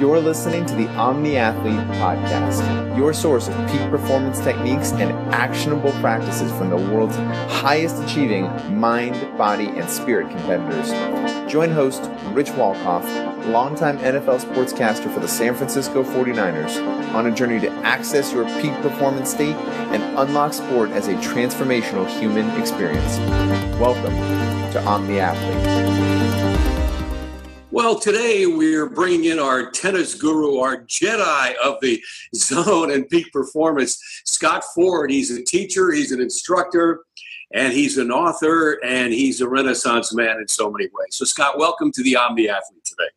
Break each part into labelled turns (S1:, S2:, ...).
S1: You're listening to the Omni Athlete Podcast, your source of peak performance techniques and actionable practices from the world's highest achieving mind, body, and spirit competitors. Join host Rich Walkoff, longtime NFL sportscaster for the San Francisco 49ers, on a journey to access your peak performance state and unlock sport as a transformational human experience. Welcome to Omni Athlete.
S2: Well, today we're bringing in our tennis guru, our Jedi of the zone and peak performance, Scott Ford. He's a teacher, he's an instructor, and he's an author, and he's a Renaissance man in so many ways. So, Scott, welcome to the Omni Athlete today.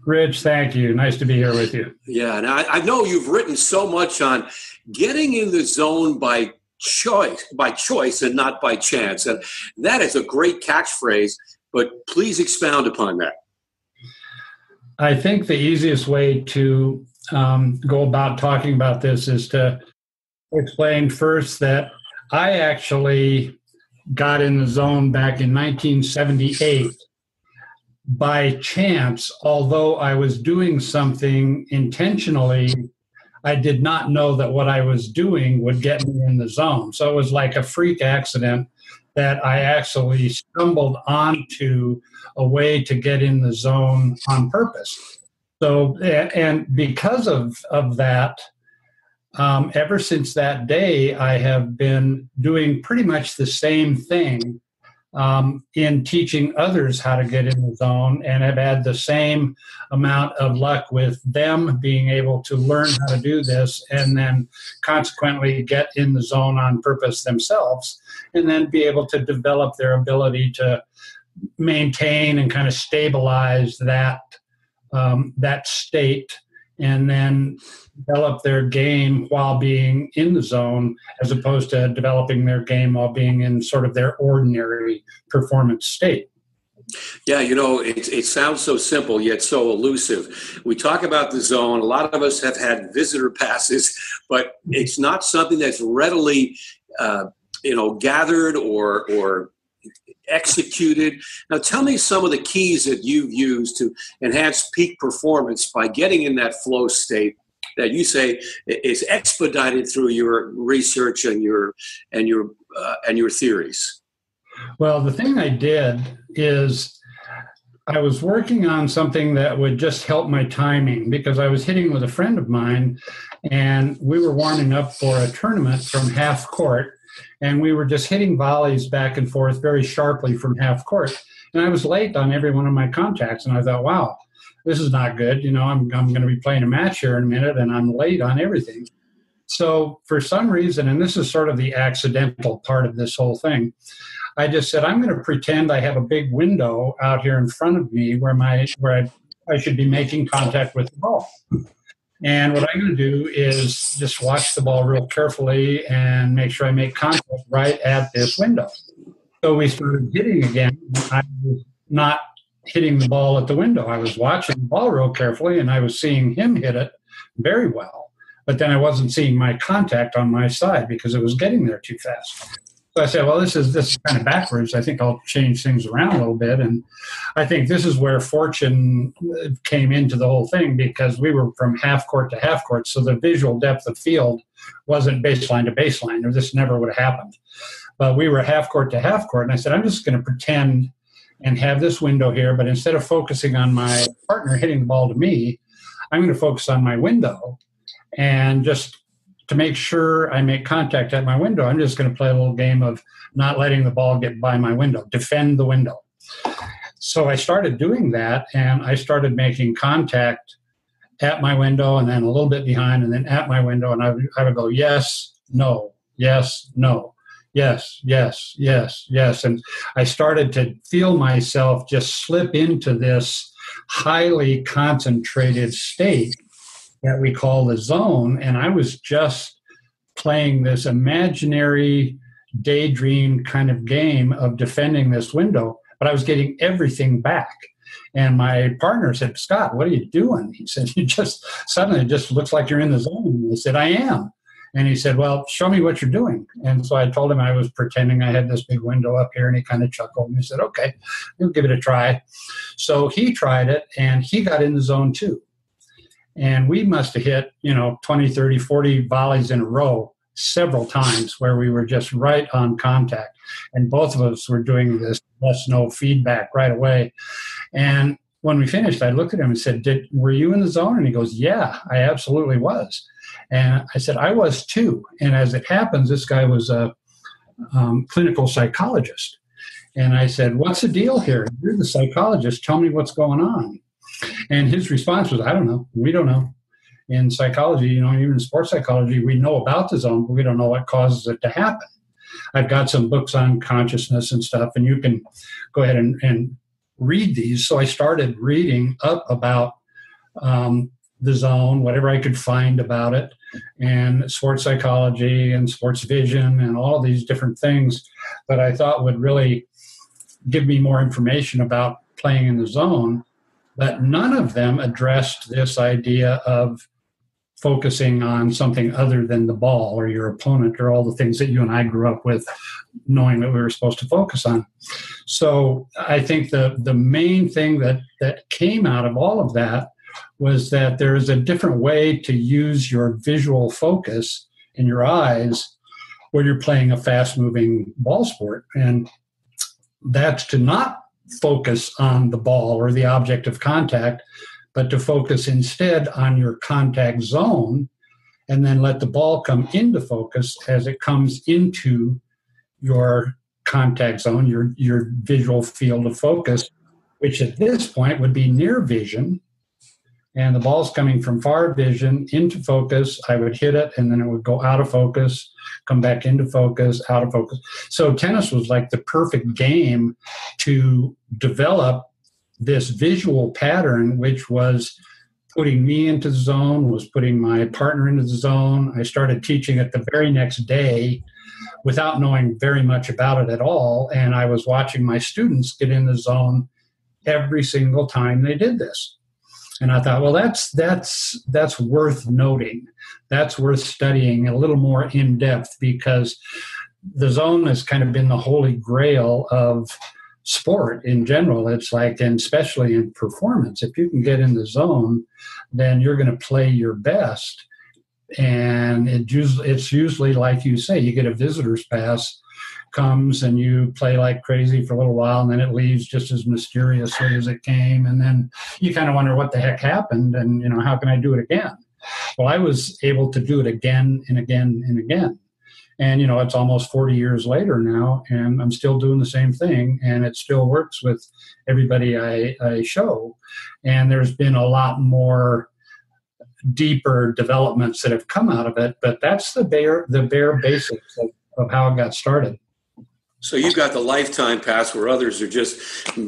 S3: Rich, thank you. Nice to be here with you.
S2: Yeah, and I know you've written so much on getting in the zone by choice and not by chance. And that is a great catchphrase, but please expound upon that.
S3: I think the easiest way to go about talking about this is to explain first that I actually got in the zone back in 1978 by chance. Although I was doing something intentionally, I did not know that what I was doing would get me in the zone. So it was like a freak accident that I actually stumbled onto a way to get in the zone on purpose. So, and because of that, ever since that day, I have been doing pretty much the same thing in teaching others how to get in the zone, and have had the same amount of luck with them being able to learn how to do this and then consequently get in the zone on purpose themselves, and then be able to develop their ability to maintain and kind of stabilize that state, and then develop their game while being in the zone, as opposed to developing their game while being in sort of their ordinary performance state.
S2: Yeah, you know, it sounds so simple, yet so elusive. We talk about the zone. A lot of us have had visitor passes, but it's not something that's readily, gathered or executed. Now, tell me some of the keys that you've used to enhance peak performance by getting in that flow state that you say is expedited through your research and your theories.
S3: Well, the thing I did is I was working on something that would just help my timing, because I was hitting with a friend of mine, and we were warming up for a tournament from half court. And we were just hitting volleys back and forth very sharply from half court. And I was late on every one of my contacts. And I thought, wow, this is not good. You know, I'm going to be playing a match here in a minute, and I'm late on everything. So for some reason, and this is sort of the accidental part of this whole thing, I just said, I'm going to pretend I have a big window out here in front of me where I should be making contact with the ball. And what I'm going to do is just watch the ball real carefully and make sure I make contact right at this window. So we started hitting again. I was not hitting the ball at the window. I was watching the ball real carefully, and I was seeing him hit it very well. But then I wasn't seeing my contact on my side because it was getting there too fast. So I said, well, this is kind of backwards. I think I'll change things around a little bit. And I think this is where fortune came into the whole thing, because we were from half court to half court. So the visual depth of field wasn't baseline to baseline, or this never would have happened. But we were half court to half court. And I said, I'm just going to pretend and have this window here. But instead of focusing on my partner hitting the ball to me, I'm going to focus on my window. And just to make sure I make contact at my window, I'm just going to play a little game of not letting the ball get by my window, defend the window. So I started doing that, and I started making contact at my window, and then a little bit behind, and then at my window, and I would go, yes, no, yes, no, yes, yes, yes, yes. And I started to feel myself just slip into this highly concentrated state that we call the zone, and I was just playing this imaginary daydream kind of game of defending this window, but I was getting everything back. And my partner said, Scott, what are you doing? He said, suddenly it just looks like you're in the zone. I said, I am. And he said, well, show me what you're doing. And so I told him I was pretending I had this big window up here, and he kind of chuckled. And he said, okay, we'll give it a try. So he tried it, and he got in the zone too. And we must have hit, 20, 30, 40 volleys in a row several times where we were just right on contact. And both of us were doing this yes-no feedback right away. And when we finished, I looked at him and said, were you in the zone? And he goes, yeah, I absolutely was. And I said, I was too. And as it happens, this guy was a clinical psychologist. And I said, what's the deal here? You're the psychologist. Tell me what's going on. And his response was, I don't know. We don't know. In psychology, even in sports psychology, we know about the zone, but we don't know what causes it to happen. I've got some books on consciousness and stuff, and you can go ahead and read these. So I started reading up about the zone, whatever I could find about it, and sports psychology and sports vision and all these different things that I thought would really give me more information about playing in the zone. But none of them addressed this idea of focusing on something other than the ball or your opponent or all the things that you and I grew up with, knowing that we were supposed to focus on. So I think the main thing that came out of all of that was that there is a different way to use your visual focus in your eyes when you're playing a fast-moving ball sport. And that's to not focus on the ball or the object of contact, but to focus instead on your contact zone and then let the ball come into focus as it comes into your contact zone, your visual field of focus, which at this point would be near vision. And the ball's coming from far vision into focus. I would hit it, and then it would go out of focus, come back into focus, out of focus. So tennis was like the perfect game to develop this visual pattern, which was putting me into the zone, was putting my partner into the zone. I started teaching it the very next day without knowing very much about it at all. And I was watching my students get in the zone every single time they did this. And I thought, well, that's worth noting. That's worth studying a little more in depth, because the zone has kind of been the holy grail of sport in general. It's like, and especially in performance, if you can get in the zone, then you're going to play your best. And it's usually like you say, you get a visitor's pass, comes and you play like crazy for a little while, and then it leaves just as mysteriously as it came. And then you kind of wonder what the heck happened, and how can I do it again? Well, I was able to do it again and again and again. And, it's almost 40 years later now, and I'm still doing the same thing, and it still works with everybody I show. And there's been a lot more deeper developments that have come out of it, but that's the bare basics of how it got started.
S2: So you've got the lifetime pass where others are just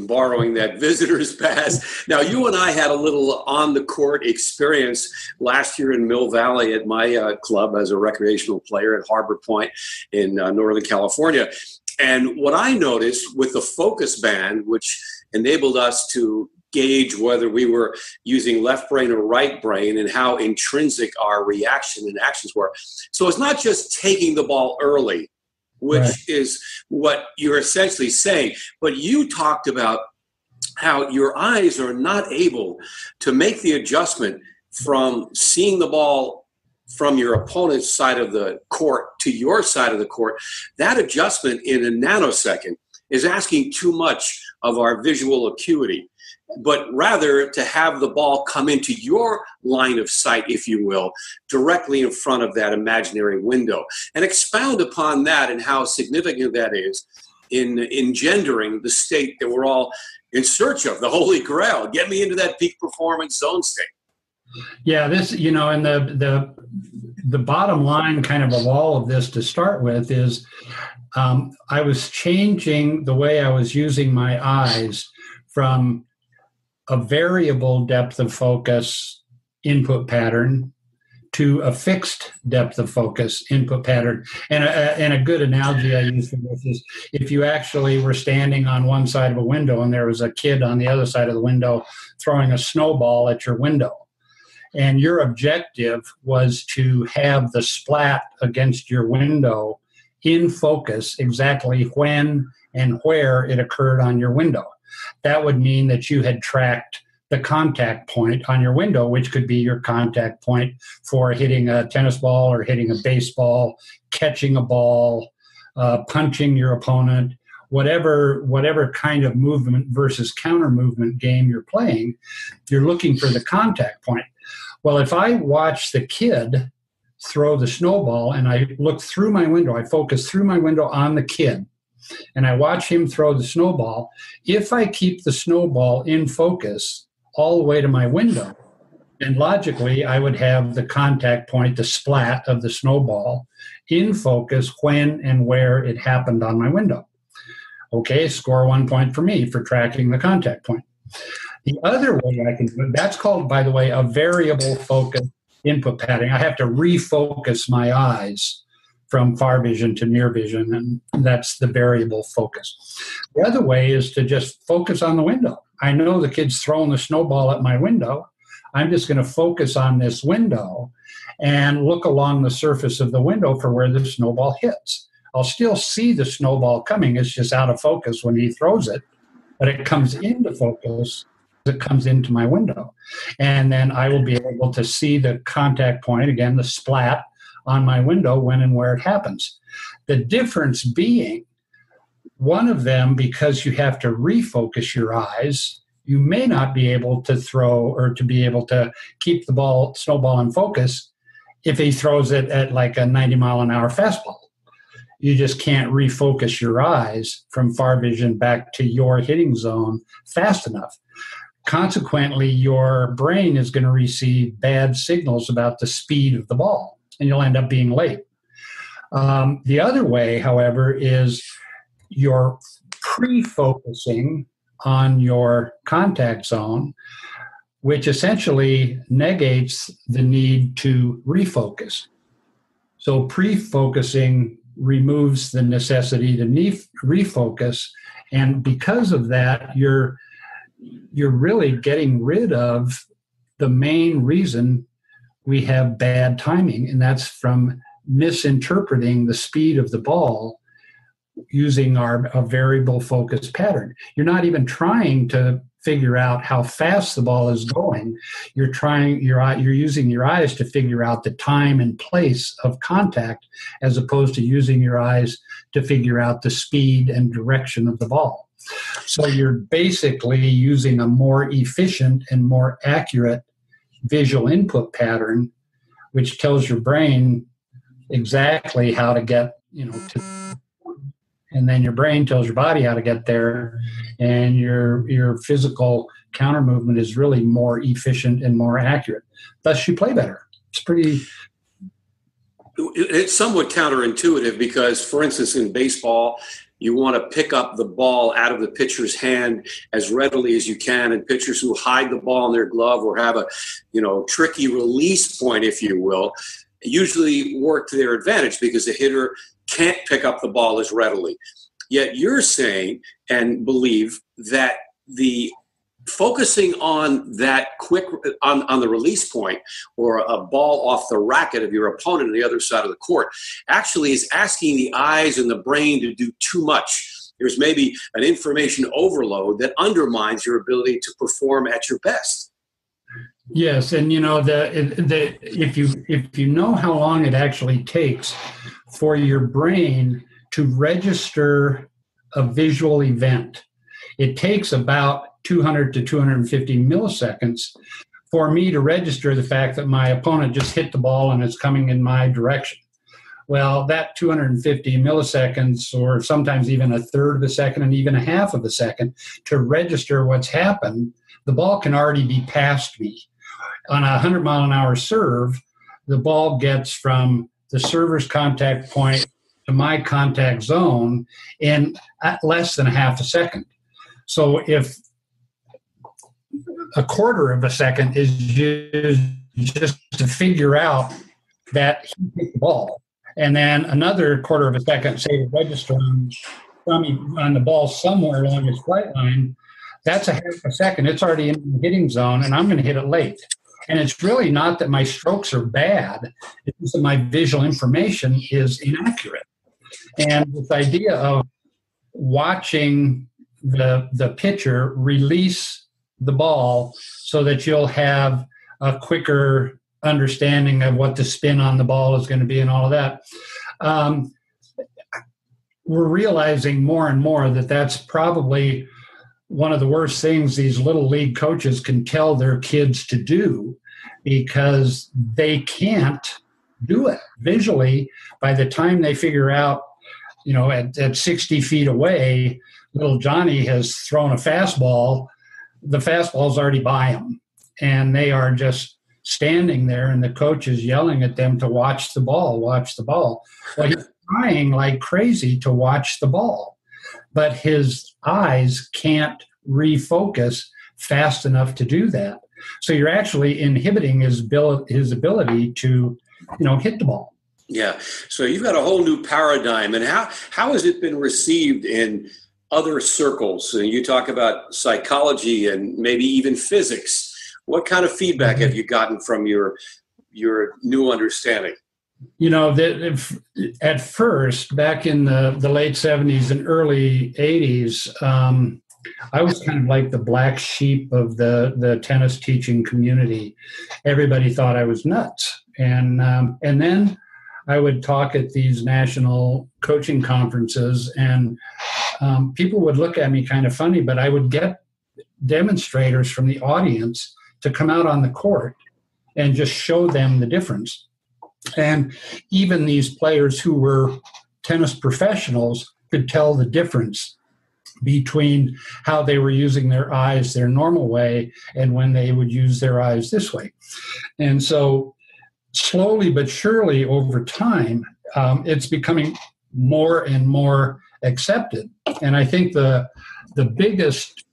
S2: borrowing that visitor's pass. Now, you and I had a little on-the-court experience last year in Mill Valley at my club as a recreational player at Harbor Point in Northern California. And what I noticed with the focus band, which enabled us to gauge whether we were using left brain or right brain and how intrinsic our reaction and actions were. So it's not just taking the ball early, which right. is what you're essentially saying. But you talked about how your eyes are not able to make the adjustment from seeing the ball from your opponent's side of the court to your side of the court. That adjustment in a nanosecond is asking too much of our visual acuity, but rather to have the ball come into your line of sight, if you will, directly in front of that imaginary window. And expound upon that and how significant that is in engendering the state that we're all in search of, the Holy Grail. Get me into that peak performance zone state.
S3: Yeah, this, and the bottom line kind of all of this to start with is I was changing the way I was using my eyes from a variable depth of focus input pattern to a fixed depth of focus input pattern. And a good analogy I use for this is if you actually were standing on one side of a window and there was a kid on the other side of the window throwing a snowball at your window, and your objective was to have the splat against your window in focus exactly when and where it occurred on your window. That would mean that you had tracked the contact point on your window, which could be your contact point for hitting a tennis ball or hitting a baseball, catching a ball, punching your opponent, whatever kind of movement versus counter movement game you're playing, you're looking for the contact point. Well, if I watch the kid throw the snowball and I look through my window, I focus through my window on the kid, and I watch him throw the snowball, if I keep the snowball in focus all the way to my window, then logically I would have the contact point, the splat of the snowball, in focus when and where it happened on my window. Okay, score 1 point for me for tracking the contact point. The other way I can do it, that's called, by the way, a variable focus input pattern. I have to refocus my eyes from far vision to near vision, and that's the variable focus. The other way is to just focus on the window. I know the kid's throwing the snowball at my window. I'm just going to focus on this window and look along the surface of the window for where the snowball hits. I'll still see the snowball coming. It's just out of focus when he throws it, but it comes into focus. It comes into my window. And then I will be able to see the contact point, again, the splat on my window when and where it happens. The difference being, one of them, because you have to refocus your eyes, you may not be able to throw or to be able to keep the snowball in focus if he throws it at like a 90-mile-an-hour fastball. You just can't refocus your eyes from far vision back to your hitting zone fast enough. Consequently, your brain is going to receive bad signals about the speed of the ball, and you'll end up being late. The other way, however, is you're pre-focusing on your contact zone, which essentially negates the need to refocus. So pre-focusing removes the necessity to refocus, and because of that, you're really getting rid of the main reason we have bad timing, and that's from misinterpreting the speed of the ball using a variable focus pattern. You're not even trying to figure out how fast the ball is going. You're using your eyes to figure out the time and place of contact, as opposed to using your eyes to figure out the speed and direction of the ball. So you're basically using a more efficient and more accurate visual input pattern, which tells your brain exactly how to get, and then your brain tells your body how to get there, and your physical counter movement is really more efficient and more accurate. Thus, you play better.
S2: It's somewhat counterintuitive because, for instance, in baseball, you want to pick up the ball out of the pitcher's hand as readily as you can, and pitchers who hide the ball in their glove or have a, tricky release point, if you will, usually work to their advantage because the hitter can't pick up the ball as readily. Yet you're saying and believe that the focusing on that quick on the release point or a ball off the racket of your opponent on the other side of the court actually is asking the eyes and the brain to do too much. There's maybe an information overload that undermines your ability to perform at your best.
S3: Yes, and if you know how long it actually takes for your brain to register a visual event, it takes about 200 to 250 milliseconds for me to register the fact that my opponent just hit the ball and it's coming in my direction. Well, that 250 milliseconds, or sometimes even a third of a second and even a half of a second to register what's happened, the ball can already be past me. On a 100-mile-an-hour serve, the ball gets from the server's contact point to my contact zone in less than a half a second. So if a quarter of a second is used just to figure out that he hit the ball, and then another quarter of a second, say, to register on the ball somewhere along his flight line, that's a half a second. It's already in the hitting zone, and I'm going to hit it late. And it's really not that my strokes are bad. It's just that my visual information is inaccurate. And this idea of watching the pitcher release the ball so that you'll have a quicker understanding of what the spin on the ball is going to be and all of that. We're realizing more and more that that's probably one of the worst things these little league coaches can tell their kids to do, because they can't do it visually. By the time they figure out, at 60 feet away, little Johnny has thrown a fastball, the fastball's already by him, and they are just standing there, and the coach is yelling at them to watch the ball. Well, he's trying like crazy to watch the ball, but his eyes can't refocus fast enough to do that. So you're actually inhibiting his ability to, hit the ball.
S2: Yeah. So you've got a whole new paradigm. And how has it been received in other circles? And you talk about psychology and maybe even physics. What kind of feedback have you gotten from your new understanding? At first, back in the late 70s and early 80s, I was kind of like the black sheep of the tennis teaching community. Everybody thought I was nuts. And then I would talk at these national coaching conferences, and people would look at me kind of funny, but I would get demonstrators from the audience to come out on the court and just show them the difference. And even these players who were tennis professionals could tell the difference between how they were using their eyes their normal way and when they would use their eyes this way. And so slowly but surely over time, it's becoming more and more accepted. And I think the biggest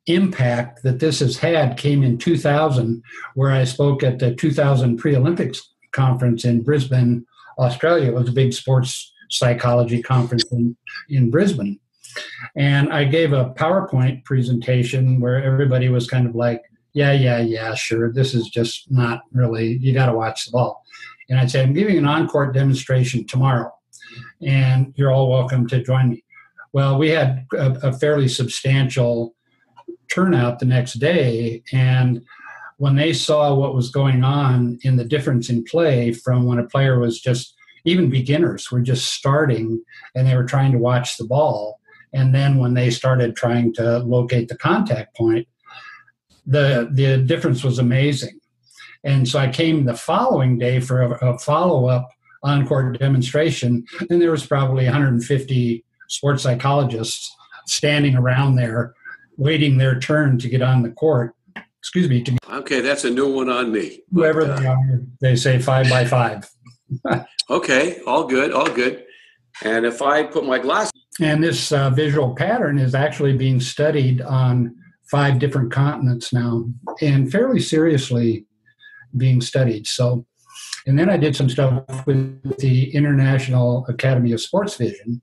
S2: impact that this has had came in 2000, where I spoke at the 2000 Pre-Olympics conference in Brisbane, Australia. It was a big sports psychology conference in Brisbane. And I gave a PowerPoint presentation where everybody was kind of like, yeah, sure, this is just not really, you got to watch the ball. And I'd say, I'm giving an on-court demonstration tomorrow, and you're all welcome to join me. Well, we had a fairly substantial turnout the next day, and when they saw what was going on in the difference in play from when a player was just, even beginners were just starting and they were trying to watch the ball, and then when they started trying to locate the contact point, the difference was amazing. And so I came the following day for a follow-up on-court demonstration, and there was probably 150 sports psychologists standing around there waiting their turn to get on the court. Okay, that's a new one on me.
S3: Whoever they are, they say 5 by 5.
S2: Okay, all good. And if I put my glasses...
S3: And this visual pattern is actually being studied on 5 different continents now, and fairly seriously being studied. So, and then I did some stuff with the International Academy of Sports Vision,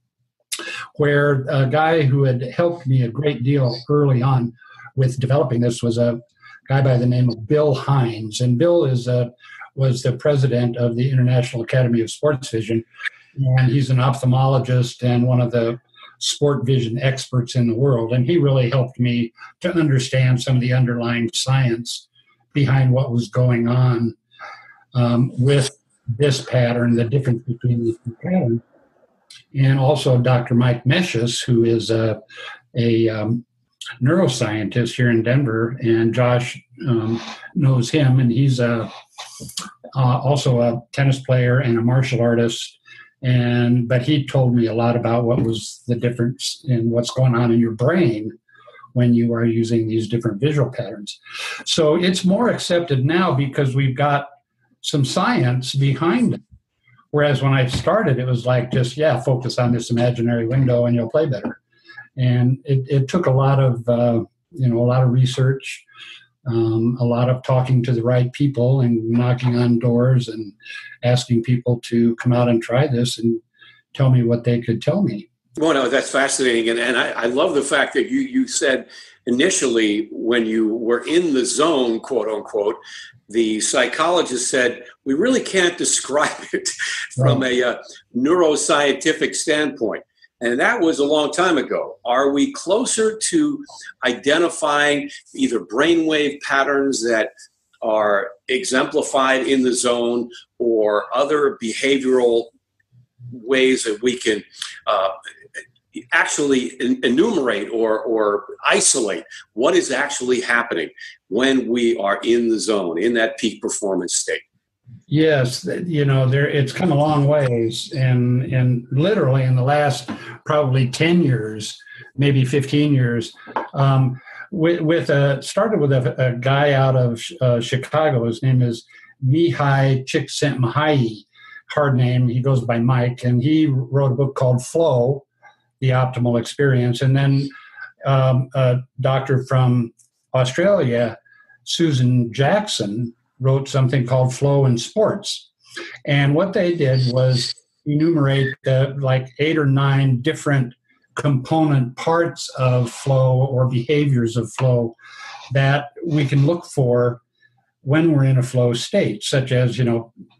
S3: where a guy who had helped me a great deal early on with developing this was a guy by the name of Bill Hines. And Bill was the president of the International Academy of Sports Vision, and he's an ophthalmologist and one of the sport vision experts in the world. And he really helped me to understand some of the underlying science behind what was going on with this pattern, the difference between these two patterns. And also Dr. Mike Meshes, who is a neuroscientist here in Denver, and Josh knows him, and he's also a tennis player and a martial artist. But he told me a lot about what was the difference in what's going on in your brain when you are using these different visual patterns. So it's more accepted now because we've got some science behind it. Whereas when I started, it was like just, focus on this imaginary window and you'll play better. And it took a lot of research, a lot of talking to the right people and knocking on doors and asking people to come out and try this and tell me what they could tell me.
S2: Well, no, that's fascinating. And I love the fact that you said initially when you were in the zone, quote unquote, the psychologist said, we really can't describe it from a neuroscientific standpoint. And that was a long time ago. Are we closer to identifying either brainwave patterns that are exemplified in the zone or other behavioral ways that we can actually enumerate or isolate what is actually happening when we are in the zone, in that peak performance state?
S3: Yes, it's come a long ways, and literally in the last probably 10 years, maybe 15 years, started with a guy out of Chicago. His name is Mihai Csikszentmihalyi, hard name. He goes by Mike, and he wrote a book called Flow, The Optimal Experience. And then a doctor from Australia, Susan Jackson, wrote something called Flow in Sports. And what they did was enumerate like 8 or 9 different component parts of flow or behaviors of flow that we can look for when we're in a flow state, such as,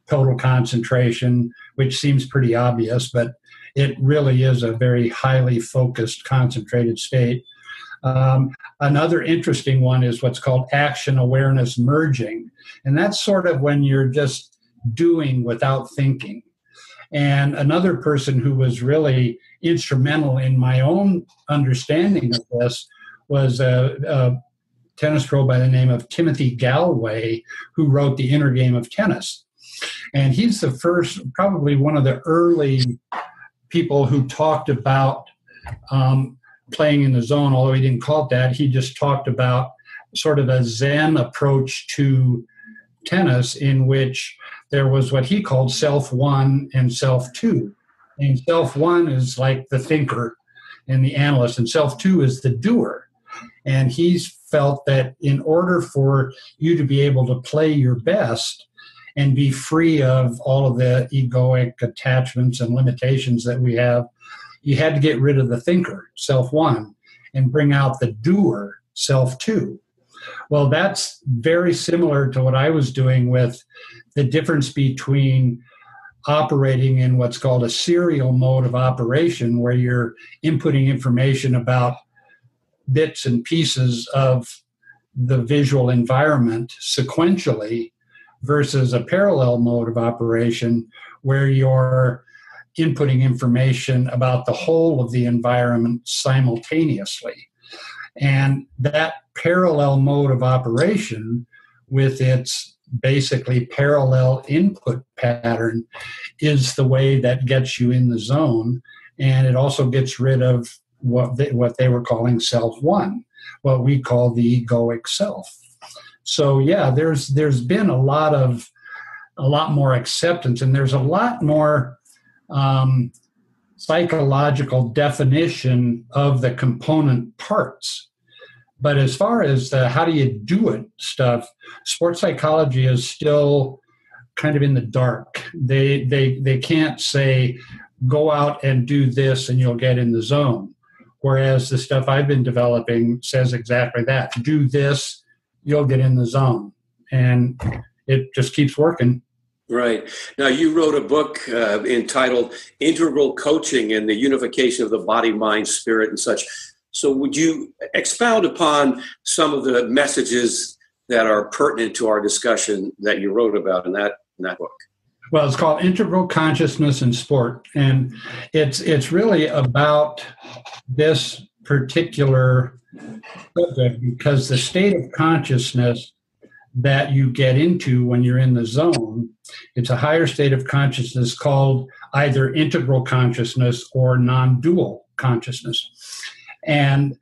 S3: total concentration, which seems pretty obvious, but it really is a very highly focused, concentrated state. Another interesting one is what's called action awareness merging. And that's sort of when you're just doing without thinking. And another person who was really instrumental in my own understanding of this was a tennis pro by the name of Timothy Gallwey, who wrote The Inner Game of Tennis. And he's the first, probably one of the early people who talked about playing in the zone, although he didn't call it that. He just talked about sort of a Zen approach to tennis in which there was what he called self one and self two. And self one is like the thinker and the analyst, and self two is the doer. And he's felt that in order for you to be able to play your best and be free of all of the egoic attachments and limitations that we have, you had to get rid of the thinker, self one, and bring out the doer, self two. Well, that's very similar to what I was doing with the difference between operating in what's called a serial mode of operation, where you're inputting information about bits and pieces of the visual environment sequentially, versus a parallel mode of operation where you're inputting information about the whole of the environment simultaneously. And that parallel mode of operation, with its basically parallel input pattern, is the way that gets you in the zone. And it also gets rid of what they were calling self one, what we call the egoic self. So yeah, there's been a lot more acceptance, and there's a lot more psychological definition of the component parts. But as far as the how do you do it stuff, sports psychology is still kind of in the dark. They can't say, go out and do this and you'll get in the zone. Whereas the stuff I've been developing says exactly that. Do this, you'll get in the zone. And it just keeps working.
S2: Right. Now, you wrote a book entitled Integral Coaching and the Unification of the Body, Mind, Spirit, and such. So would you expound upon some of the messages that are pertinent to our discussion that you wrote about in that book?
S3: Well, it's called Integral Consciousness in Sport. And it's really about this particular subject because the state of consciousness that you get into when you're in the zone, it's a higher state of consciousness called either integral consciousness or non-dual consciousness. And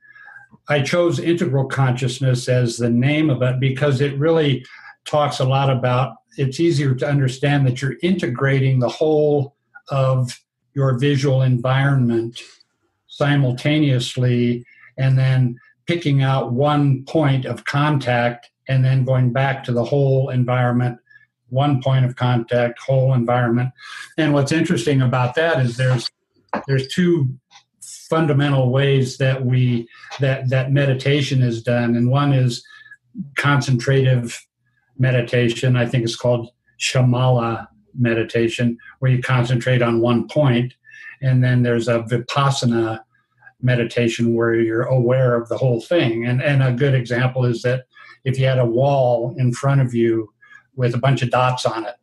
S3: I chose integral consciousness as the name of it because it really talks a lot about, it's easier to understand that you're integrating the whole of your visual environment simultaneously and then picking out one point of contact and then going back to the whole environment, one point of contact, whole environment. And what's interesting about that is there's two fundamental ways that that meditation is done. And one is concentrative meditation. I think it's called Shamala meditation, where you concentrate on one point. And then there's a vipassana meditation where you're aware of the whole thing. And a good example is that if you had a wall in front of you with a bunch of dots on it,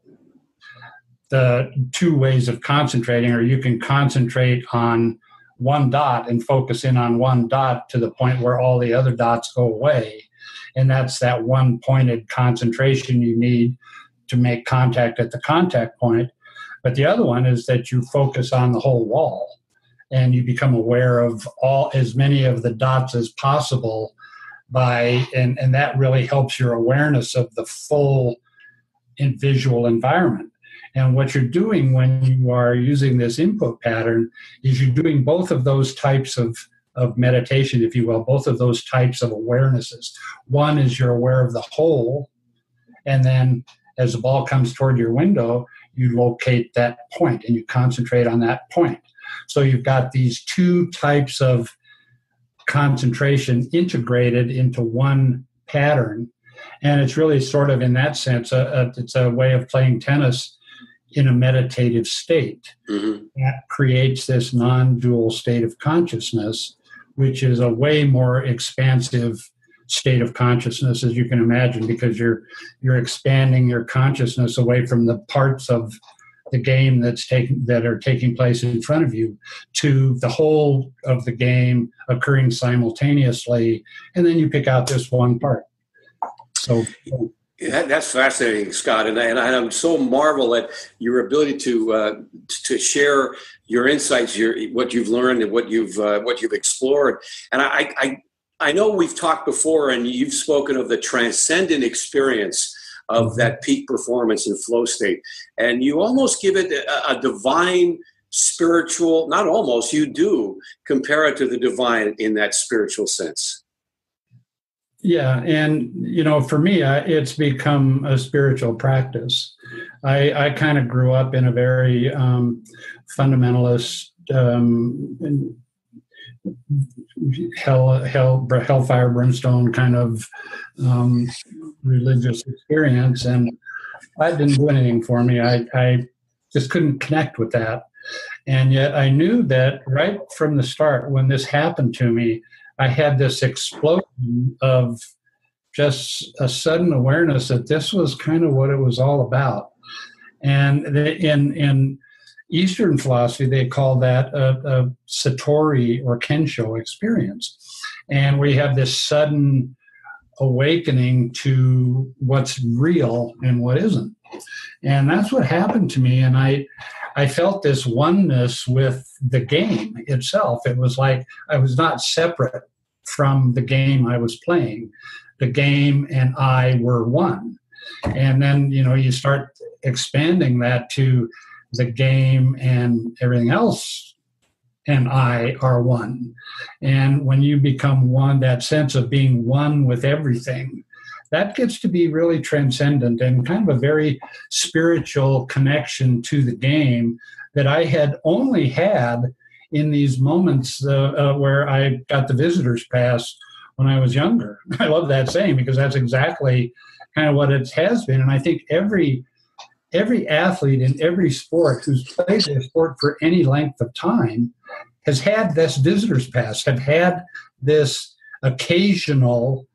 S3: the two ways of concentrating are you can concentrate on one dot and focus in on one dot to the point where all the other dots go away. And that's that one pointed concentration you need to make contact at the contact point. But the other one is that you focus on the whole wall and you become aware of as many of the dots as possible and that really helps your awareness of the full visual environment. And what you're doing when you are using this input pattern is you're doing both of those types of meditation, if you will, both of those types of awarenesses. One is you're aware of the whole, and then as the ball comes toward your window, you locate that point and you concentrate on that point. So you've got these two types of concentration integrated into one pattern. And it's really sort of, in that sense, it's a way of playing tennis in a meditative state. Mm-hmm. That creates this non-dual state of consciousness, which is a way more expansive state of consciousness, as you can imagine, because you're expanding your consciousness away from the parts of the game that are taking place in front of you to the whole of the game occurring simultaneously, and then you pick out this one part. So
S2: that's fascinating, Scott, and I'm so marvel at your ability to share your insights, what you've learned and what you've explored. And I know we've talked before, and you've spoken of the transcendent experience of that peak performance and flow state, and you almost give it a divine spiritual. Not almost, you do compare it to the divine in that spiritual sense.
S3: Yeah, and for me, it's become a spiritual practice. I kind of grew up in a very fundamentalist, hellfire brimstone kind of religious experience, and that didn't do anything for me. I just couldn't connect with that, and yet I knew that right from the start when this happened to me, I had this explosion of just a sudden awareness that this was kind of what it was all about. And in Eastern philosophy, they call that a satori or kensho experience. And we have this sudden awakening to what's real and what isn't. And that's what happened to me. And I felt this oneness with the game itself. It was like I was not separate from the game I was playing. The game and I were one. And then, you start expanding that to the game and everything else and I are one. And when you become one, that sense of being one with everything, that gets to be really transcendent and kind of a very spiritual connection to the game that I had only had in these moments where I got the visitor's pass when I was younger. I love that saying because that's exactly kind of what it has been. And I think every athlete in every sport who's played their sport for any length of time has had this visitor's pass, have had this occasional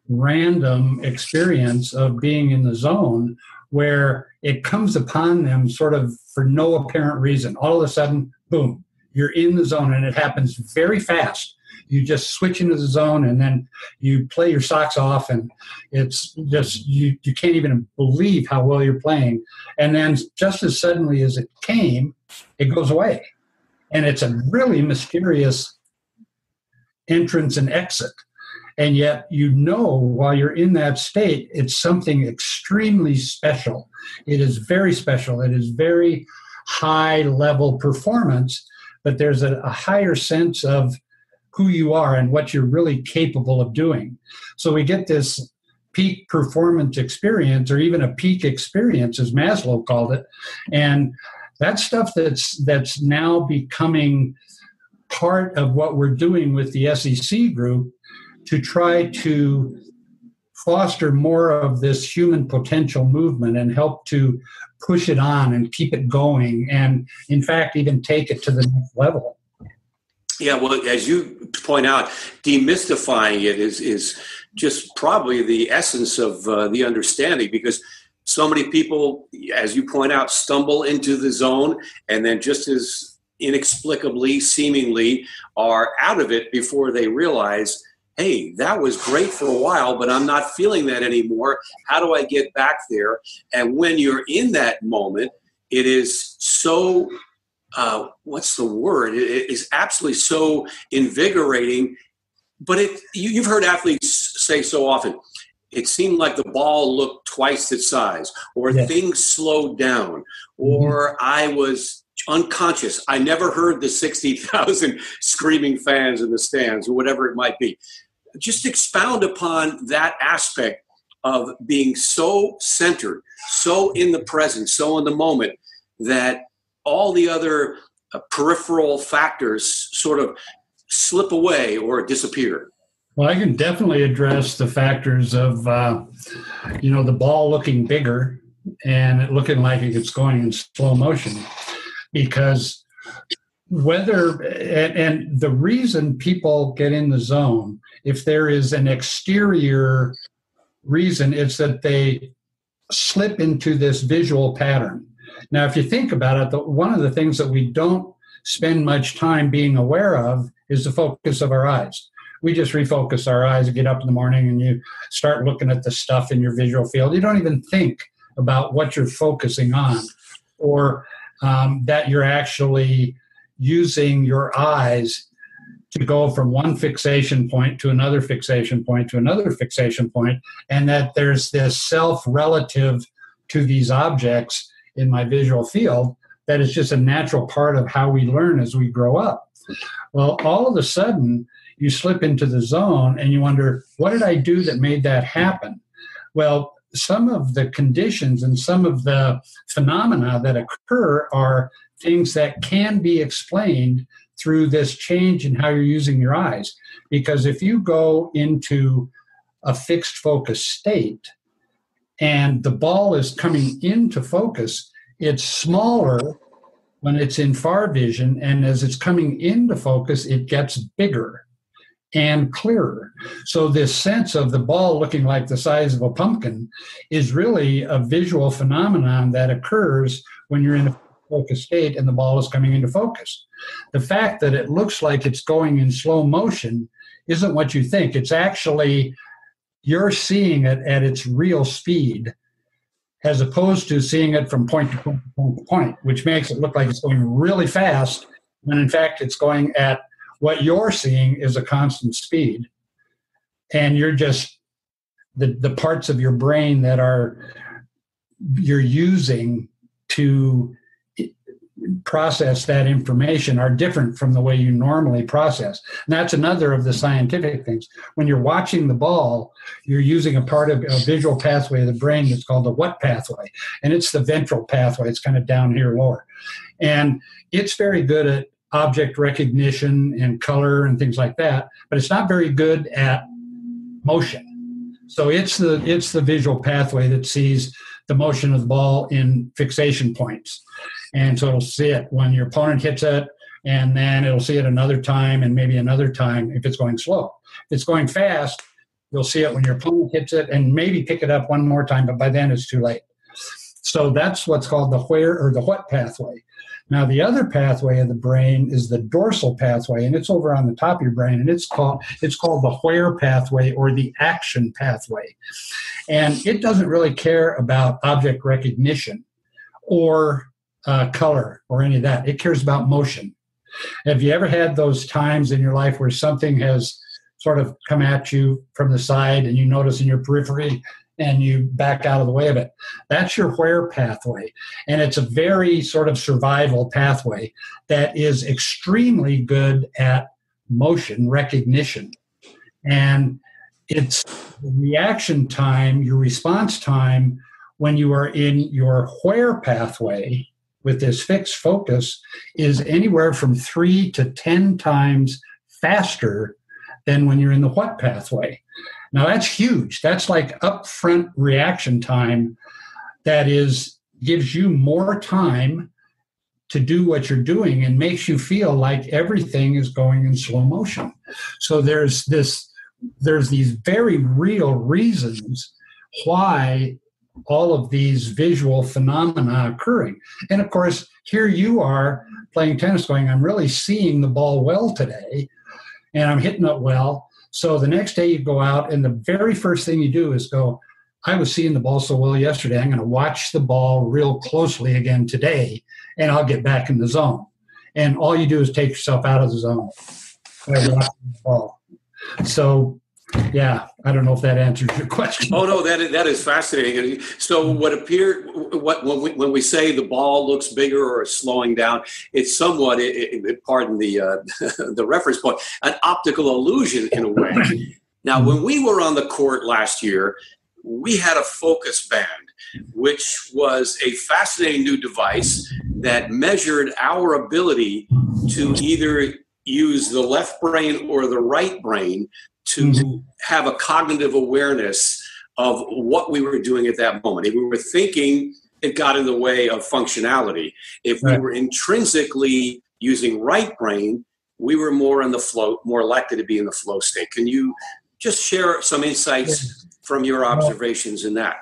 S3: random experience of being in the zone where it comes upon them sort of for no apparent reason. All of a sudden, boom, you're in the zone, and it happens very fast. You just switch into the zone, and then you play your socks off, and it's just you can't even believe how well you're playing. And then just as suddenly as it came, it goes away. And it's a really mysterious entrance and exit. And yet, while you're in that state, it's something extremely special. It is very special. It is very high-level performance, but there's a higher sense of who you are and what you're really capable of doing. So we get this peak performance experience, or even a peak experience, as Maslow called it. And that's stuff that's now becoming part of what we're doing with the SEC group to try to foster more of this human potential movement and help to push it on and keep it going, and in fact even take it to the next level.
S2: Yeah, well, as you point out, demystifying it is just probably the essence of the understanding, because so many people, as you point out, stumble into the zone and then just as inexplicably, seemingly, are out of it before they realize, hey, that was great for a while, but I'm not feeling that anymore. How do I get back there? And when you're in that moment, it is so, what's the word? It is absolutely so invigorating. But you've heard athletes say so often, it seemed like the ball looked twice its size, or
S3: yes.
S2: things slowed down, or I was unconscious. I never heard the 60,000 screaming fans in the stands, or whatever it might be. Just expound upon that aspect of being so centered, so in the present, so in the moment, that all the other peripheral factors sort of slip away or disappear.
S3: Well, I can definitely address the factors of, the ball looking bigger and it looking like it's going in slow motion, because and the reason people get in the zone, if there is an exterior reason, it's that they slip into this visual pattern. Now, if you think about it, one of the things that we don't spend much time being aware of is the focus of our eyes. We just refocus our eyes and get up in the morning and you start looking at the stuff in your visual field. You don't even think about what you're focusing on, or that you're actually using your eyes to go from one fixation point to another fixation point to another fixation point, and that there's this self-relative to these objects in my visual field that is just a natural part of how we learn as we grow up. Well, all of a sudden, you slip into the zone and you wonder, what did I do that made that happen? Well, some of the conditions and some of the phenomena that occur are things that can be explained through this change in how you're using your eyes. Because if you go into a fixed focus state and the ball is coming into focus, it's smaller when it's in far vision, and as it's coming into focus, it gets bigger and clearer. So this sense of the ball looking like the size of a pumpkin is really a visual phenomenon that occurs when you're in a focus state and the ball is coming into focus. The fact that it looks like it's going in slow motion isn't what you think. It's actually, you're seeing it at its real speed, as opposed to seeing it from point to point to point to point, which makes it look like it's going really fast, when in fact it's going at what you're seeing is a constant speed. And you're just, the parts of your brain that you're using to process that information are different from the way you normally process. And that's another of the scientific things. When you're watching the ball, you're using a part of a visual pathway of the brain that's called the what pathway. And it's the ventral pathway. It's kind of down here lower. And it's very good at object recognition and color and things like that, but it's not very good at motion. So it's the visual pathway that sees the motion of the ball in fixation points. And so it'll see it when your opponent hits it, and then it'll see it another time and maybe another time if it's going slow. If it's going fast, you'll see it when your opponent hits it and maybe pick it up one more time, but by then it's too late. So that's what's called the where or the what pathway. Now, the other pathway of the brain is the dorsal pathway, and it's over on the top of your brain, and it's called the where pathway or the action pathway. And it doesn't really care about object recognition or color or any of that. It cares about motion. Have you ever had those times in your life where something has sort of come at you from the side and you notice in your periphery and you back out of the way of it? That's your where pathway. And it's a very sort of survival pathway that is extremely good at motion recognition. And it's the reaction time, your response time, when you are in your where pathway with this fixed focus, is anywhere from 3 to 10 times faster than when you're in the what pathway. Now that's huge. That's like upfront reaction time that gives you more time to do what you're doing and makes you feel like everything is going in slow motion. So there's these very real reasons why all of these visual phenomena occurring. And of course, here you are playing tennis going, I'm really seeing the ball well today, and I'm hitting it well. So the next day you go out, and the very first thing you do is go, I was seeing the ball so well yesterday, I'm going to watch the ball real closely again today, and I'll get back in the zone. And all you do is take yourself out of the zone by watching the ball. So, yeah, I don't know if that answers your question.
S2: Oh no, that is fascinating. So when we say the ball looks bigger or is slowing down, it's somewhat, pardon the reference point, an optical illusion in a way. Now, when we were on the court last year, we had a focus band, which was a fascinating new device that measured our ability to either use the left brain or the right brain to have a cognitive awareness of what we were doing at that moment. If we were thinking, it got in the way of functionality. If we were intrinsically using right brain, we were more in the flow, more likely to be in the flow state. Can you just share some insights from your observations in that?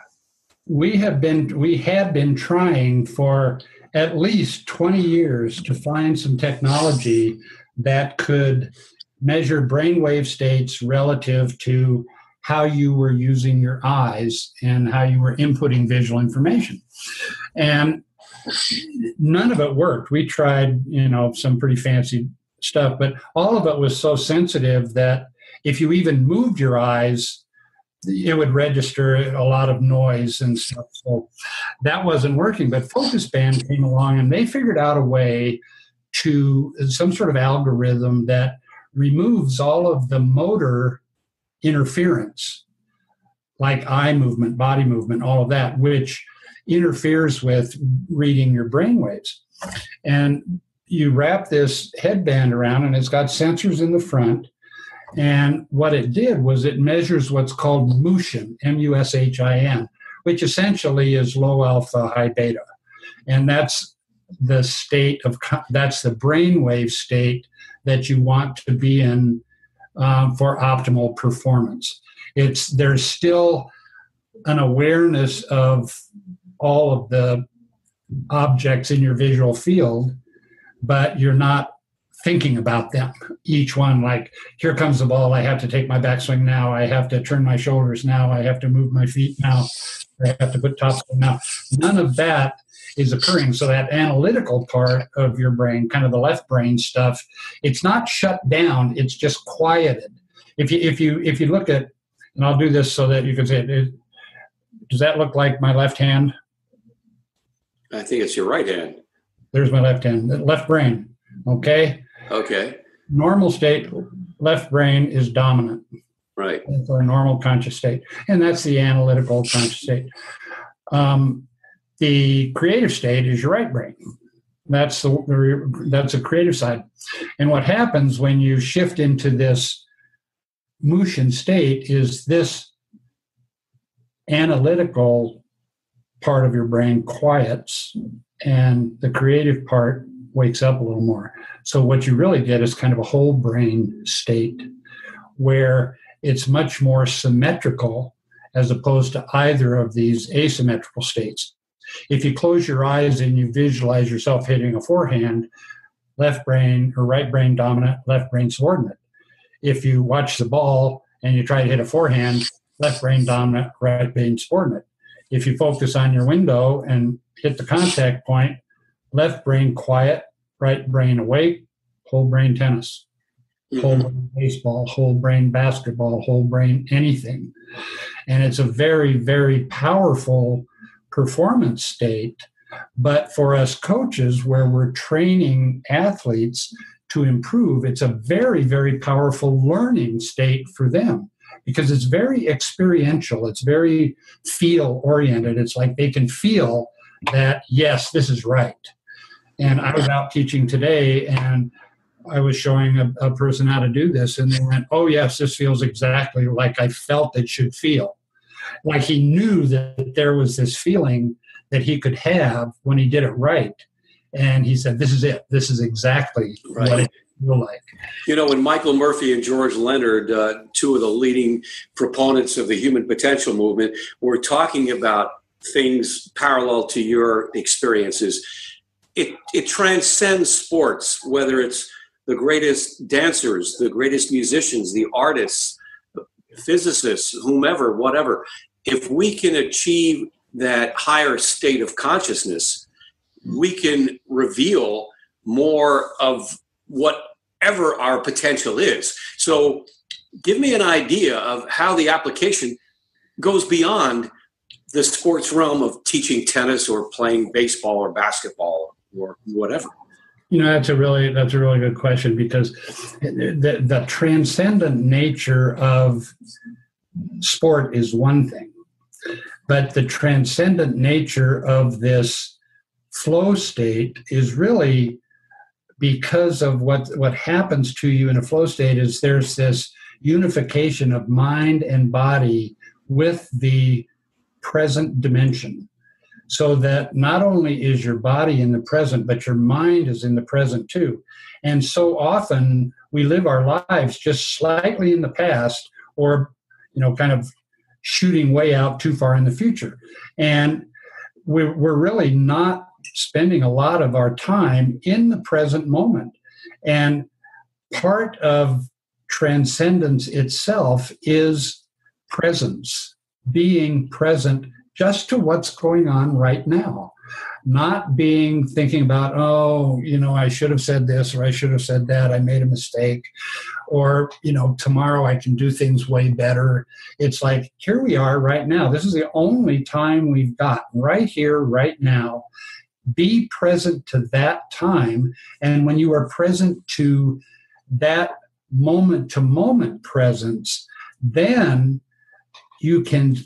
S3: We had been trying for at least 20 years to find some technology that could measure brainwave states relative to how you were using your eyes and how you were inputting visual information. And none of it worked. We tried, some pretty fancy stuff, but all of it was so sensitive that if you even moved your eyes, it would register a lot of noise and stuff. So that wasn't working. But Focus Band came along, and they figured out a way to some sort of algorithm that removes all of the motor interference, like eye movement, body movement, all of that, which interferes with reading your brainwaves. And you wrap this headband around, and it's got sensors in the front. And what it did was it measures what's called mushin, M-U-S-H-I-N, which essentially is low alpha, high beta. And that's the brainwave state that you want to be in for optimal performance. There's still an awareness of all of the objects in your visual field, but you're not thinking about them. Each one, like, here comes the ball, I have to take my backswing now, I have to turn my shoulders now, I have to move my feet now, I have to put topspin now. None of that is occurring. So that analytical part of your brain, kind of the left brain stuff, it's not shut down, it's just quieted. If you look at, and I'll do this so that you can see it, does that look like my left hand?
S2: I think it's your right hand.
S3: There's my left hand, the left brain, okay?
S2: Okay.
S3: Normal state, left brain is dominant.
S2: Right.
S3: That's our normal conscious state. And that's the analytical conscious state. The creative state is your right brain. That's a creative side. And what happens when you shift into this mushin state is this analytical part of your brain quiets and the creative part wakes up a little more. So what you really get is kind of a whole brain state where it's much more symmetrical as opposed to either of these asymmetrical states. If you close your eyes and you visualize yourself hitting a forehand, left brain or right brain dominant, left brain subordinate. If you watch the ball and you try to hit a forehand, left brain dominant, right brain subordinate. If you focus on your window and hit the contact point, left brain quiet, right brain awake, whole brain tennis, whole brain baseball, whole brain basketball, whole brain anything. And it's a very, very powerful performance state. But for us coaches, where we're training athletes to improve, it's a very, very powerful learning state for them because it's very experiential. It's very feel oriented. It's like they can feel that, yes, this is right. And I was out teaching today, and I was showing a person how to do this, and they went, "Oh yes, this feels exactly like I felt it should feel." Like he knew that there was this feeling that he could have when he did it right. And he said, "This is it. This is exactly what it feel like."
S2: You know, when Michael Murphy and George Leonard, two of the leading proponents of the human potential movement, were talking about things parallel to your experiences, it transcends sports, whether it's the greatest dancers, the greatest musicians, the artists, physicists, whomever, whatever. If we can achieve that higher state of consciousness, we can reveal more of whatever our potential is. So give me an idea of how the application goes beyond the sports realm of teaching tennis or playing baseball or basketball or whatever.
S3: You know, that's a really good question, because the transcendent nature of sport is one thing, but the transcendent nature of this flow state is really because of what happens to you in a flow state. Is there's this unification of mind and body with the present dimension, so that not only is your body in the present, but your mind is in the present too. And so often we live our lives just slightly in the past, or, you know, kind of shooting way out too far in the future. And we're really not spending a lot of our time in the present moment. And part of transcendence itself is presence, being present just to what's going on right now, not thinking about, oh, you know, I should have said this, or I should have said that, I made a mistake, or, you know, tomorrow I can do things way better. It's like, here we are right now. This is the only time we've got, right here, right now. Be present to that time. And when you are present to that moment-to-moment presence, then you can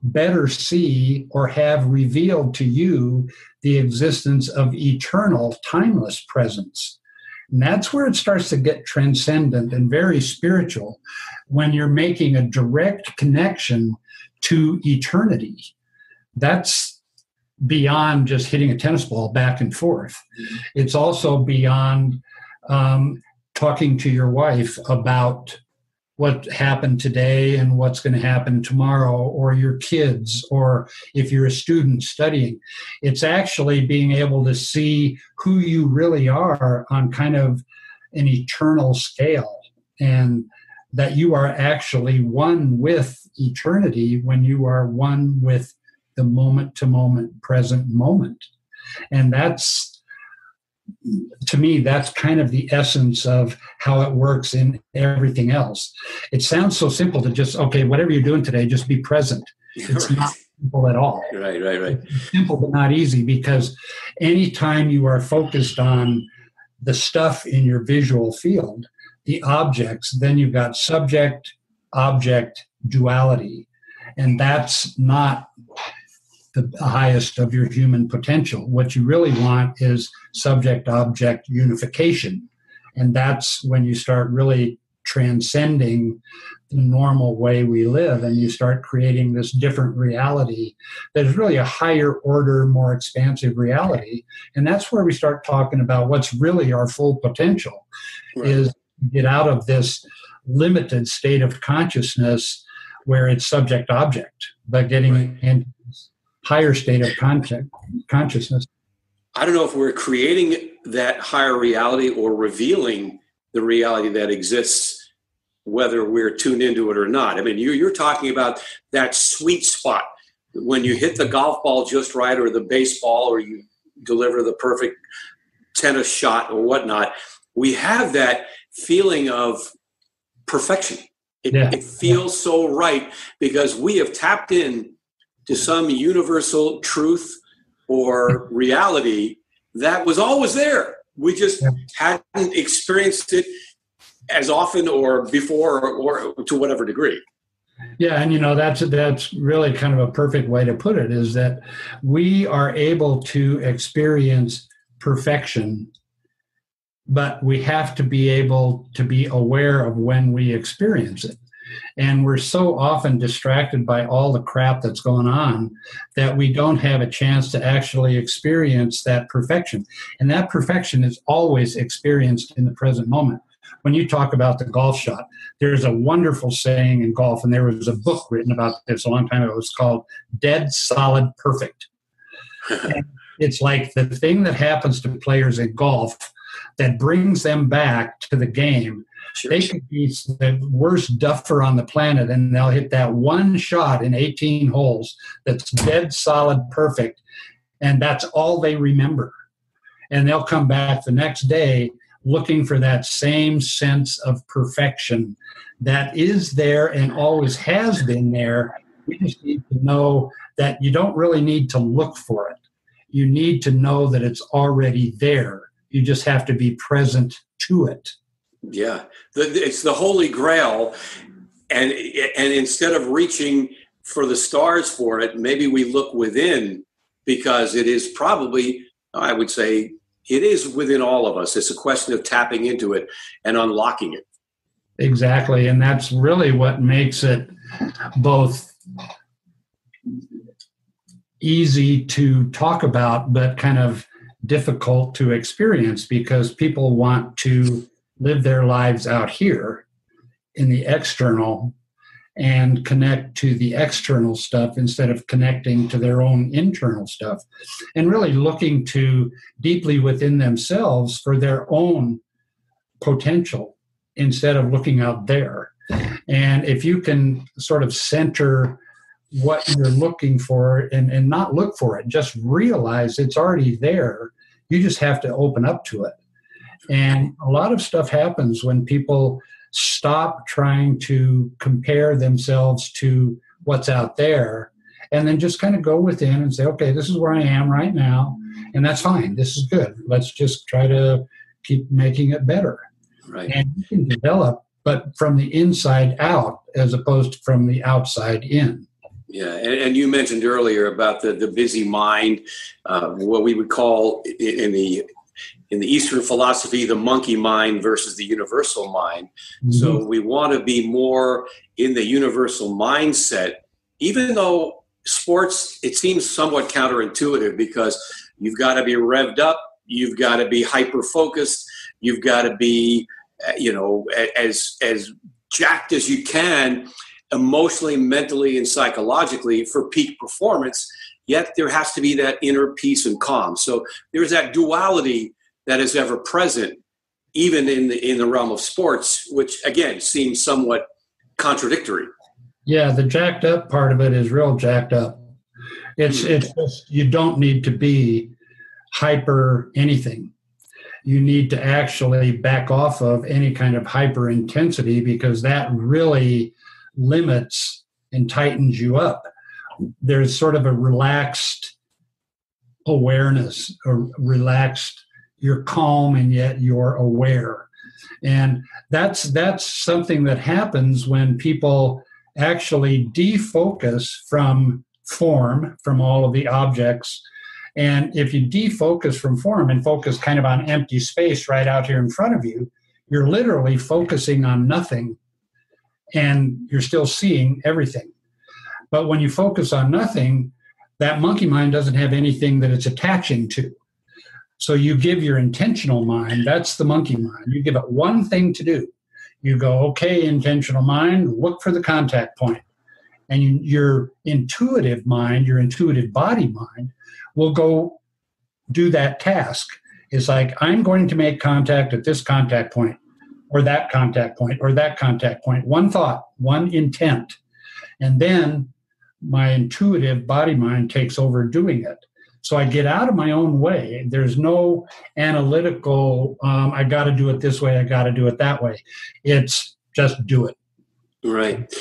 S3: better see, or have revealed to you the existence of eternal, timeless presence. And that's where it starts to get transcendent and very spiritual, when you're making a direct connection to eternity. That's beyond just hitting a tennis ball back and forth. It's also beyond talking to your wife about what happened today and what's going to happen tomorrow, or your kids, or if you're a student studying. It's actually being able to see who you really are on kind of an eternal scale, and that you are actually one with eternity when you are one with the moment-to-moment present moment. And that's, to me, that's kind of the essence of how it works in everything else. It sounds so simple to just, okay, whatever you're doing today, just be present. It's not simple at all.
S2: Right.
S3: It's simple but not easy, because anytime you are focused on the stuff in your visual field, the objects, then you've got subject-object duality. And that's not the highest of your human potential. What you really want is subject-object unification. And that's when you start really transcending the normal way we live, and you start creating this different reality that is really a higher order, more expansive reality. And that's where we start talking about what's really our full potential, is get out of this limited state of consciousness where it's subject-object, but getting into this higher state of consciousness.
S2: I don't know if we're creating that higher reality or revealing the reality that exists, whether we're tuned into it or not. I mean, you're talking about that sweet spot when you hit the golf ball just right, or the baseball, or you deliver the perfect tennis shot or whatnot. We have that feeling of perfection. It feels so right, because we have tapped in to some universal truth or reality that was always there. We just hadn't experienced it as often or before, or to whatever degree.
S3: Yeah, and that's really kind of a perfect way to put it, is that we are able to experience perfection but we have to be able to be aware of when we experience it. And we're so often distracted by all the crap that's going on that we don't have a chance to actually experience that perfection. And that perfection is always experienced in the present moment. When you talk about the golf shot, there's a wonderful saying in golf, and there was a book written about this a long time ago. It was called Dead Solid Perfect. And it's like the thing that happens to players in golf that brings them back to the game. Sure. They could be the worst duffer on the planet, and they'll hit that one shot in 18 holes that's dead solid perfect, and that's all they remember. And they'll come back the next day looking for that same sense of perfection that is there and always has been there. We just need to know that you don't really need to look for it. You need to know that it's already there. You just have to be present to it.
S2: Yeah, it's the Holy Grail, and instead of reaching for the stars for it, maybe we look within, because it is probably, I would say, it is within all of us. It's a question of tapping into it and unlocking it.
S3: Exactly, and that's really what makes it both easy to talk about, but kind of difficult to experience, because people want to live their lives out here in the external and connect to the external stuff instead of connecting to their own internal stuff, and really looking to deeply within themselves for their own potential instead of looking out there. And if you can sort of center what you're looking for and not look for it, just realize it's already there. You just have to open up to it. And a lot of stuff happens when people stop trying to compare themselves to what's out there, and then just kind of go within and say, okay, this is where I am right now, and that's fine. This is good. Let's just try to keep making it better.
S2: Right.
S3: And you can develop, but from the inside out as opposed to from the outside in.
S2: Yeah, and you mentioned earlier about the busy mind, what we would call in the Eastern philosophy, the monkey mind versus the universal mind. Mm-hmm. So we want to be more in the universal mindset, even though sports, it seems somewhat counterintuitive, because you've got to be revved up, you've got to be hyper-focused, you've got to be, as jacked as you can, emotionally, mentally, and psychologically for peak performance, yet there has to be that inner peace and calm. So there's that duality that is ever present, even in the realm of sports, which again seems somewhat contradictory.
S3: Yeah, the jacked up part of it is real jacked up. It's just, you don't need to be hyper anything. You need to actually back off of any kind of hyper intensity, because that really limits and tightens you up. There's sort of a relaxed awareness, or relaxed, you're calm and yet you're aware. And that's something that happens when people actually defocus from form, from all of the objects. And if you defocus from form and focus kind of on empty space right out here in front of you, you're literally focusing on nothing, and you're still seeing everything. But when you focus on nothing, that monkey mind doesn't have anything that it's attaching to. So you give your intentional mind, that's the monkey mind, you give it one thing to do. You go, okay, intentional mind, look for the contact point. And your intuitive mind, your intuitive body mind, will go do that task. It's like, I'm going to make contact at this contact point, or that contact point, or that contact point. One thought, one intent. And then my intuitive body mind takes over doing it. So I get out of my own way. There's no analytical, I got to do it this way, I got to do it that way. It's just do it.
S2: Right.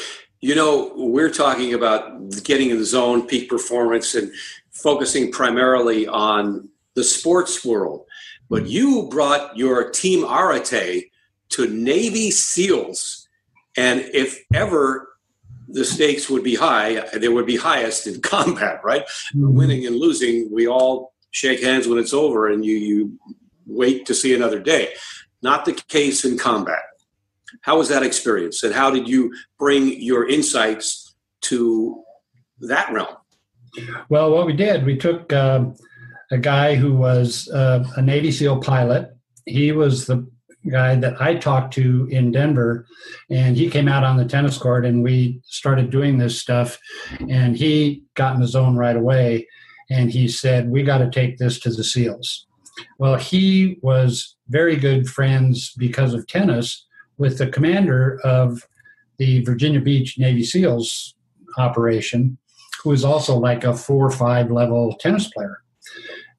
S2: We're talking about getting in the zone, peak performance, and focusing primarily on the sports world. But you brought your Team Arate to Navy SEALs. And if ever the stakes would be high, they would be highest in combat, right? Mm-hmm. Winning and losing, we all shake hands when it's over, and you wait to see another day. Not the case in combat. How was that experience, and how did you bring your insights to that realm?
S3: Well, what we did, we took a guy who was a Navy SEAL pilot. He was the guy that I talked to in Denver, and he came out on the tennis court, and we started doing this stuff, and he got in the zone right away, and he said, we got to take this to the SEALs. Well, he was very good friends because of tennis with the commander of the Virginia Beach Navy SEALs operation, who was also like a 4 or 5 level tennis player.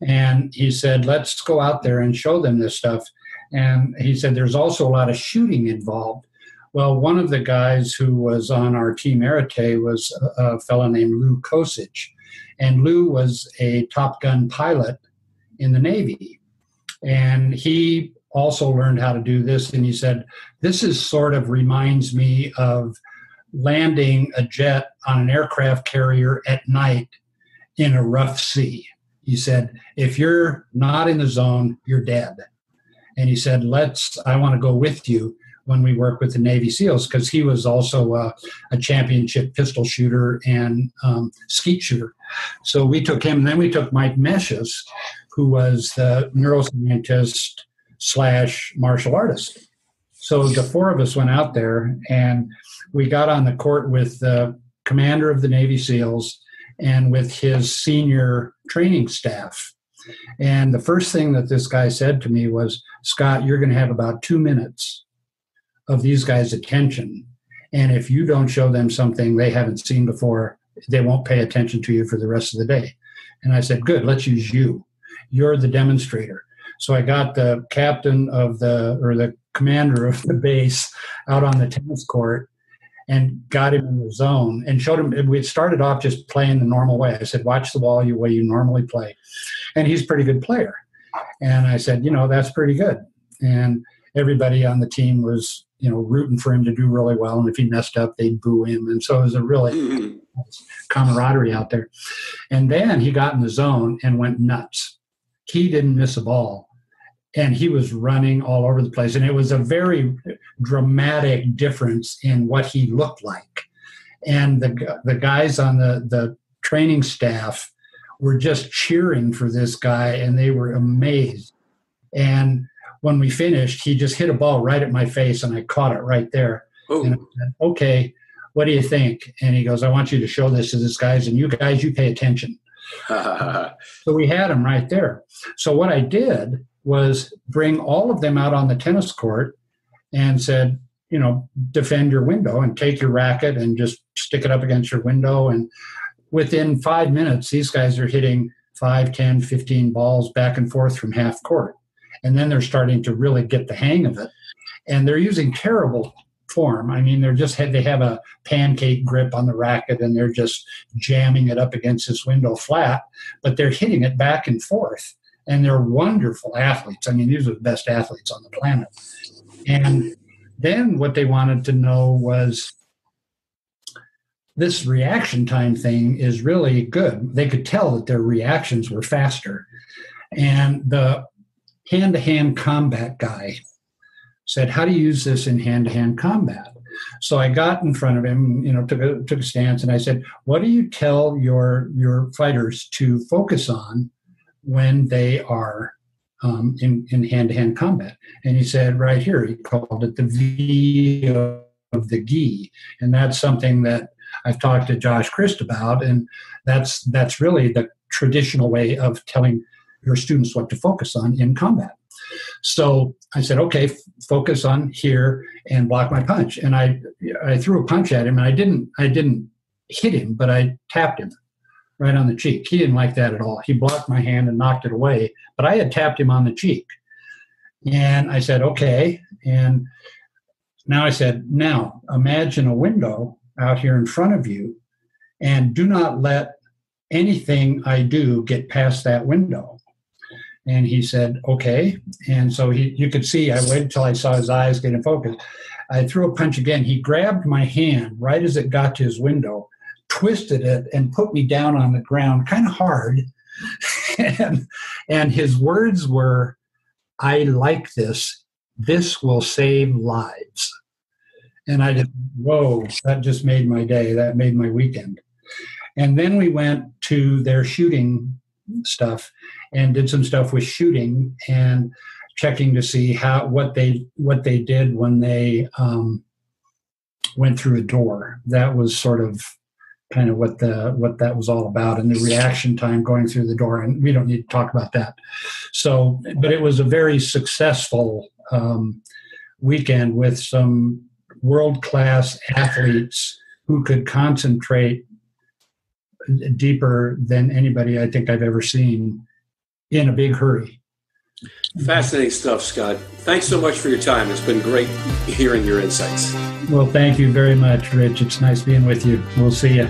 S3: And he said, let's go out there and show them this stuff. And he said, there's also a lot of shooting involved. Well, one of the guys who was on our Team Arete was a fellow named Lou Kosich. And Lou was a Top Gun pilot in the Navy. And he also learned how to do this. And he said, this is sort of reminds me of landing a jet on an aircraft carrier at night in a rough sea. He said, if you're not in the zone, you're dead. And he said, I want to go with you when we work with the Navy SEALs, because he was also a championship pistol shooter and skeet shooter. So we took him, and then we took Mike Meshes, who was the neuroscientist / martial artist. So the 4 of us went out there, and we got on the court with the commander of the Navy SEALs and with his senior training staff. And the first thing that this guy said to me was, Scott, you're going to have about 2 minutes of these guys' attention. And if you don't show them something they haven't seen before, they won't pay attention to you for the rest of the day. And I said, good, let's use you. You're the demonstrator. So I got the captain of the commander of the base out on the tennis court and got him in the zone and showed him. We started off just playing the normal way. I said, watch the ball the way you normally play. And he's a pretty good player. And I said, that's pretty good. And everybody on the team was, rooting for him to do really well. And if he messed up, they'd boo him. And so it was a really camaraderie out there. And then he got in the zone and went nuts. He didn't miss a ball. And he was running all over the place. And it was a very dramatic difference in what he looked like. And the guys on the training staff were just cheering for this guy, and they were amazed. And when we finished, he just hit a ball right at my face, and I caught it right there. Oh. And I said, okay, what do you think? And he goes, I want you to show this to this guys, and you guys, you pay attention. So we had him right there. So what I did was bring all of them out on the tennis court and said, defend your window and take your racket and just stick it up against your window. And within 5 minutes, these guys are hitting 5, 10, 15 balls back and forth from half court. And then they're starting to really get the hang of it. And they're using terrible form. I mean, they have a pancake grip on the racket, and they're just jamming it up against this window flat, but they're hitting it back and forth. And they're wonderful athletes. I mean, these are the best athletes on the planet. And then what they wanted to know was, this reaction time thing is really good. They could tell that their reactions were faster. And the hand-to-hand combat guy said, how do you use this in hand-to-hand combat? So I got in front of him, took a stance, and I said, what do you tell your fighters to focus on when they are in hand-to-hand combat? And he said, right here, he called it the V of the gi. And that's something that I've talked to Josh Christ about, and that's really the traditional way of telling your students what to focus on in combat. So I said, okay, focus on here and block my punch. And I threw a punch at him, and I didn't hit him, but I tapped him right on the cheek. He didn't like that at all. He blocked my hand and knocked it away, but I had tapped him on the cheek. And I said, okay. And now I said, now imagine a window out here in front of you, and do not let anything I do get past that window. And he said, okay. And so you could see, I waited till I saw his eyes get in focus. I threw a punch again. He grabbed my hand right as it got to his window, twisted it, and put me down on the ground kind of hard. and his words were, I like this. This will save lives. And I just, whoa, that just made my day. That made my weekend. And then we went to their shooting stuff and did some stuff with shooting and checking to see what they did when they went through a door. That was sort of kind of what that was all about, and the reaction time going through the door. And we don't need to talk about that. So, but it was a very successful weekend with some world-class athletes who could concentrate deeper than anybody I think I've ever seen in a big hurry.
S2: Fascinating stuff, Scott. Thanks so much for your time. It's been great hearing your insights.
S3: Well, thank you very much, Rich. It's nice being with you. We'll see you.